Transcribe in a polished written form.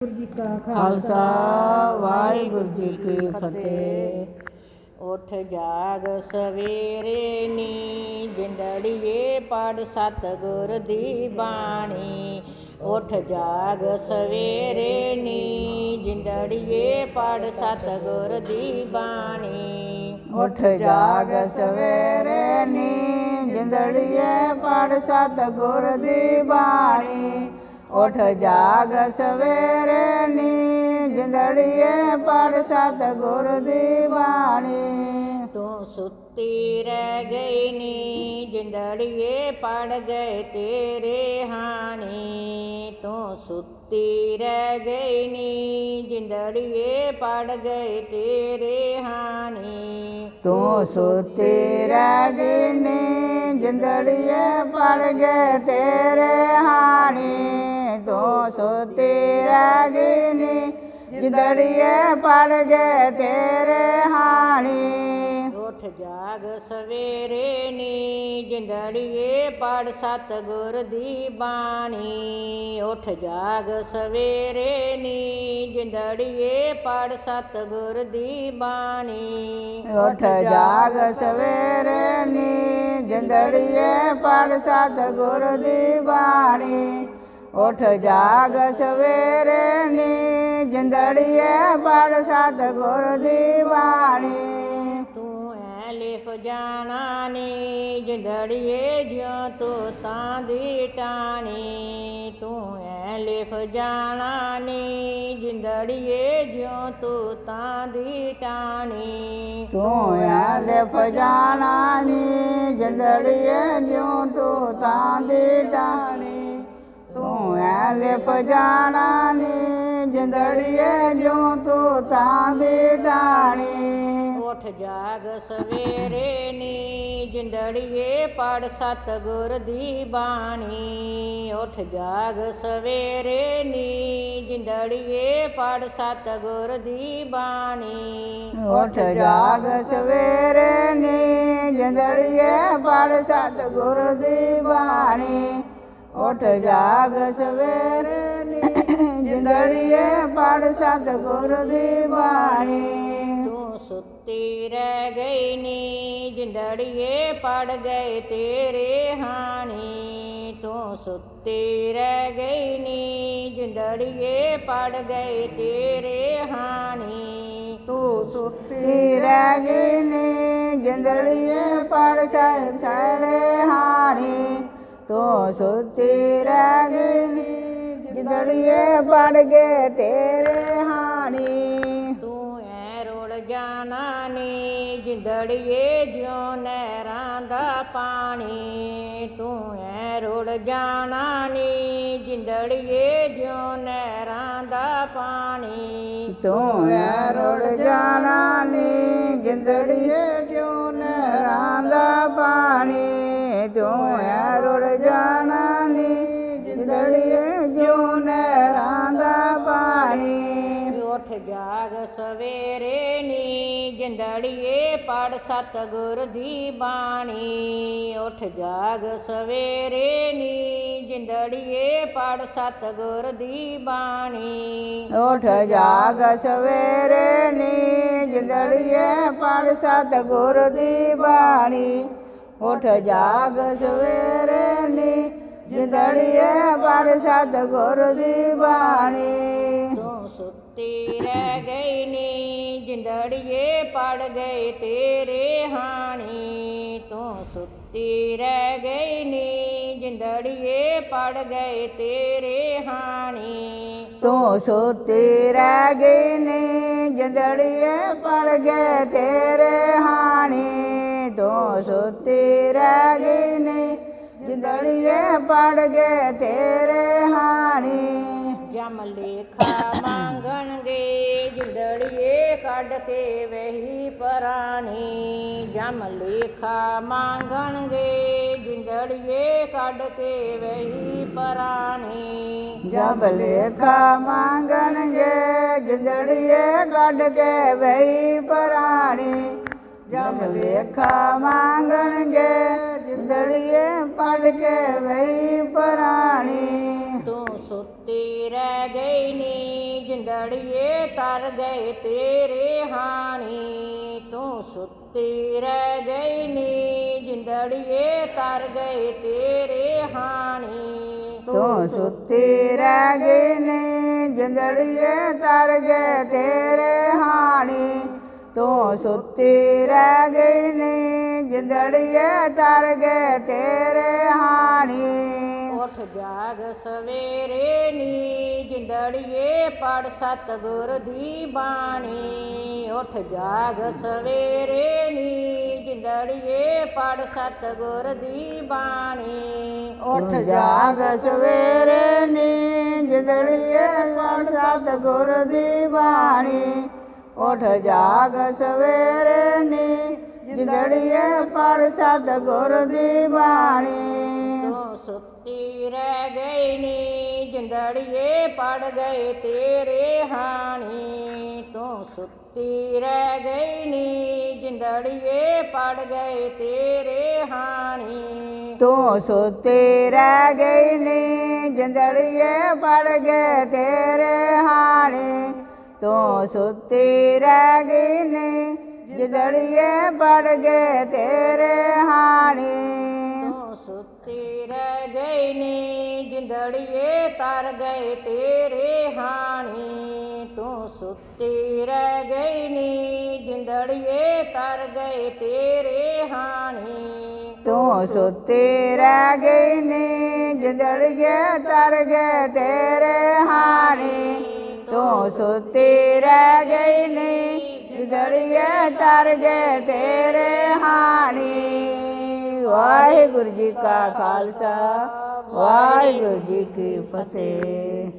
गुरु जी का खालसा वाहिगुरु जी की फतेह। उठ जाग सवेरे नी जिंदड़िए पढ़ सतगुर दी बाणी। उठ जाग सवेरे नी जिंदड़िए पढ़ सतगुर दी बाणी। उठ जाग सवेरे नी जिंदड़िए पढ़ सतगुर दी बाणी। उठ जाग सवेरे नी जिंदड़िए पढ़ सतगुर दी बाणी। तू सुती रह गई नी जिंदड़िए पढ़ गए तेरे हानी। तू सुती रह गई नी जिंदड़िए पढ़ गए तेरे हानी। तू सुती रह गई नी जिंदड़िए पढ़ गए तेरे हानी। तू सुती रह गई नी जिंदड़िए पढ़ गए तेरे हानी। उठ जाग सवेरे नी जिंदड़िए पढ़ सतगुर दी बाणी। उठ जाग सवेरे नी जिंदड़िए पढ़ सतगुर दी बाणी। उठ जाग सवेरे नी जिंदड़िए पढ़ सतगुर दी बाणी। उठ जाग सवेरे नी जिंदड़िए पढ़ सतगुर दी बाणी। तू ऐ लिख जाना नी जिंदड़िए ज्यों तू तां दी टाणी। तू ऐ लिख जाना नी जिंदड़िए ज्यों तू तां दी टाणी। तू ऐ लिख जाना नी जिंदड़िए ज्यों तू तां दी टाणी। तू ऐ लिख जाना नी जिंदड़िए ज्यों तू तां दी टाणी। उठ जाग सवेरे नी जिंदड़िए पढ़ सतगुर दी बाणी। उठ जाग सवेरे नी जिंदड़िए पढ़ सतगुर दी बाणी। उठ जाग सवेरे नी जिंदड़िए पढ़ सतगुर दी बाणी। उठ जाग सवेरे नी जिंदड़िए पढ़ सतगुर दी बाणी। तू सुती रह गई नी जिंदड़िए पढ़ गए तेरे हानी। तू सुती रह गई नी जिंदड़िए पढ़ गए तेरे हानी। तू सुती रह गई नी जिंदड़िए पढ़ सारे हानी। तू सुती रह गई नी जिंदड़िए पढ़ गए तेरे हानी। तू ऐ रुड़ जाना नी जिंदड़िए ज्यों नहरां दा पानी। तू ऐ रुड़ जाना नी जिंदड़िए ज्यों नहरां दा पानी। तू ऐ रुड़ जाना नी जिंदड़िए ज्यों नहरां दा पानी। तू ऐ रुड़ जाना नी जिंदड़िए ज्यों नहरां दा पानी। उठ जाग सवेरे नी जिंदड़िए पढ़ सतगुर दी बाणी। उठ जाग सवेरे नी जिंदड़िए पढ़ सतगुर दी बाणी। उठ जाग सवेरे नी जिंदड़िए पढ़ सतगुर दी बाणी। उठ जाग सवेरे नी जिंदड़िए पढ़ सतगुर दी बाणी। तू सुती रह गई नी जिंदड़िए पढ़ गए तेरे हानी। तू सुती रह गई नी जिंदड़िए पढ़ गए तेरे हानी। तू सुती रह गई नी जिंदड़िए पढ़ गए तेरे हानी। तू सुती रह गई नी जिंदड़िए पढ़ गए तेरे हानी। जम लेखा मांगणगे जिंदड़िए कढ़ के वही परानी। जम लेखा मांगणगे जिंदड़िए कढ़ के वही परानी। जब लेखा मांगणगे जिंदड़िए कढ़ के वही परानी। जब लेखा मांगणगे जिंदड़िए पढ़ के वही परानी। तू सुती रह गई नी ਜਿੰਦੜੀਏ ਤਰ ਗਏ ਤੇਰੇ ਹਾਣੀ ਤੂੰ ਸੁੱਤੀ ਰਹਿ ਗਈ ਨੀ ਜਿੰਦੜੀਏ ਤਰ ਗਏ ਤੇਰੇ ਹਾਣੀ ਤੂੰ ਸੁੱਤੀ ਰਹਿ ਗਈ ਨੀ ਜਿੰਦੜੀਏ ਤਰ ਗਏ ਤੇਰੇ ਹਾਣੀ ਤੂੰ ਸੁੱਤੀ ਰਹਿ ਗਈ ਨੀ ਜਿੰਦੜੀਏ ਤਰ ਗਏ ਤੇਰੇ ਹਾਣੀ ਉੱਠ ਜਾਗ ਸਵੇਰੇ ਨੀ ਜਿੰਦੜੀਏ ਪੜ ਸਤਿਗੁਰ ਦੀ ਬਾਣੀ ਉੱਠ ਜਾਗ ਸਵੇਰੇ ਨੀ ਜਿੰਦੜੀਏ ਪੜ ਸਤਿਗੁਰ ਦੀ ਬਾਣੀ ਉੱਠ ਜਾਗ ਸਵੇਰੇ ਨੀ ਜਿੰਦੜੀਏ ਪੜ ਸਤਿਗੁਰ ਦੀ ਬਾਣੀ ਉੱਠ ਜਾਗ ਸਵੇਰੇ ਨੀ ਜਿੰਦੜੀਏ ਪੜ ਸਤਿਗੁਰ ਦੀ ਬਾਣੀ ਤੂੰ ਸੁੱਤੀ ਰਹਿ ਗਈ ਨੀ ਜਿੰਦੜੀਏ ਪੜ ਗਏ ਤੇਰੇ ਹਾਣੀ ਤੂੰ ਸੁੱਤੀ ਰਹਿ ਗਈ ਨੀ ਜਿੰਦੜੀਏ ਪੜ ਗਏ ਤੇਰੇ ਹਾਣੀ ਤੂੰ ਸੁੱਤੀ ਰਹਿ ਗਈ ਨੀ ਜਿੰਦੜੀਏ ਪੜ ਗਏ ਤੇਰੇ ਹਾਣੀ ਤੂੰ ਸੁੱਤੀ ਰਹਿ ਗਈ ਨੀ ਜਿੰਦੜੀਏ ਪੜ ਗਏ ਤੇਰੇ ਹਾਣੀ ਤੂੰ ਸੁੱਤੀ ਰਹਿ ਗਈ ਨੀ ਜਿੰਦੜੀਏ ਤਰ ਗਏ ਤੇਰੇ ਹਾਣੀ ਤੂੰ ਸੁੱਤੀ ਰਹਿ ਗਈ ਨੀ ਜਿੰਦੜੀਏ ਤਰ ਗਏ ਤੇਰੇ ਹਾਣੀ ਤੂੰ ਸੁੱਤੀ ਰਹਿ ਗਈ ਨੀ ਜਿੰਦੜੀਏ ਤਰ ਗਏ ਤੇਰੇ ਹਾਣੀ ਤੂੰ ਸੁੱਤੀ ਰਹਿ ਗਈ ਨੀ ਜਿੰਦੜੀਏ ਤਰ ਗਏ ਤੇਰੇ ਹਾਣੀ ਵਾਹਿਗੁਰੂ ਜੀ ਕਾ ਖਾਲਸਾ ਵਾਹਿਗੁਰੂ ਜੀ ਕੀ ਫਤਿਹ।